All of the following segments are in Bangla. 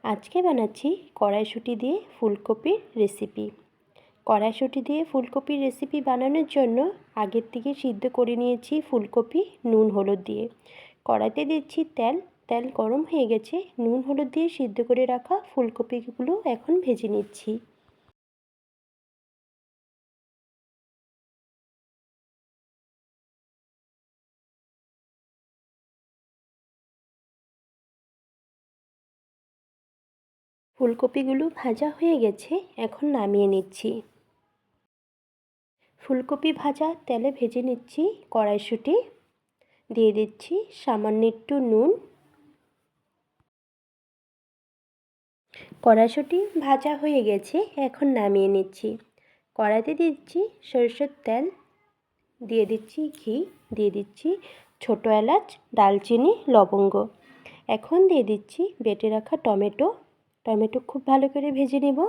আজকে বানাচ্ছি কড়াইশুঁটি দিয়ে ফুলকপির রেসিপি। কড়াইশুঁটি দিয়ে ফুলকপির রেসিপি বানানোর জন্য আগের থেকে সিদ্ধ করে নিয়েছি ফুলকপি নুন হলুদ দিয়ে। কড়াইতে দিচ্ছি তেল, তেল গরম হয়ে গেছে। নুন হলুদ দিয়ে সিদ্ধ করে রাখা ফুলকপিগুলো এখন ভেজে নিচ্ছি। ফুলকপিগুলো ভাজা হয়ে গেছে, এখন নামিয়ে নিচ্ছি। ফুলকপি ভাজা তেলে ভেজে নিচ্ছি কড়াইশুঁটি, দিয়ে দিচ্ছি সামান্য একটু নুন। কড়াইশুঁটি ভাজা হয়ে গেছে, এখন নামিয়ে নিচ্ছি। কড়াইতে দিচ্ছি সরষের তেল, দিয়ে দিচ্ছি ঘি, দিয়ে দিচ্ছি ছোটো এলাচ, দালচিনি, লবঙ্গ। এখন দিয়ে দিচ্ছি বেটে রাখা টমেটো। টমেটো খুব ভালো করে ভেজে নেব।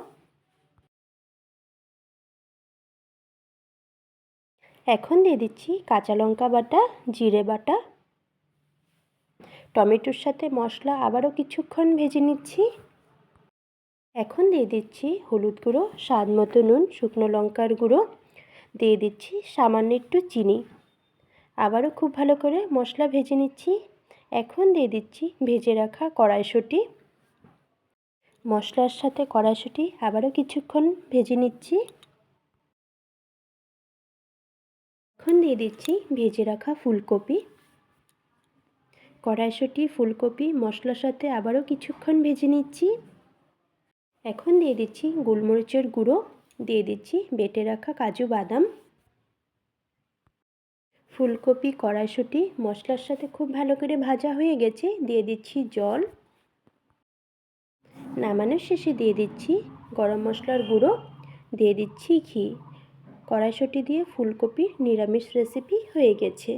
এখন দিয়ে দিচ্ছি কাঁচা লঙ্কা বাটা, জিরে বাটা। টমেটোর সাথে মশলা আবারও কিছুক্ষণ ভেজে নিচ্ছি। এখন দিয়ে দিচ্ছি হলুদ গুঁড়ো, স্বাদ মতো নুন, শুকনো লঙ্কার গুঁড়ো, দিয়ে দিচ্ছি সামান্য একটু চিনি। আবারও খুব ভালো করে মশলা ভেজে নিচ্ছি। এখন দিয়ে দিচ্ছি ভেজে রাখা কড়াইশুঁটি। মশলার সাথে কড়াইশুঁটি আবারও কিছুক্ষণ ভেজে নিচ্ছি। এখন দিয়ে দিচ্ছি ভেজে রাখা ফুলকপি। কড়াইশুঁটি, ফুলকপি মশলার সাথে আবারও কিছুক্ষণ ভেজে নিচ্ছি। এখন দিয়ে দিচ্ছি গোলমরিচের গুঁড়ো, দিয়ে দিচ্ছি বেটে রাখা কাজু বাদাম। ফুলকপি, কড়াইশুঁটি মশলার সাথে খুব ভালো করে ভাজা হয়ে গেছে, দিয়ে দিচ্ছি জল। নামানোর শেষে দিয়ে দিচ্ছি গরম মশলার গুঁড়ো, দিয়ে দিচ্ছি ঘি। কড়াইশুঁটি দিয়ে ফুলকপির নিরামিষ রেসিপি হয়ে গেছে।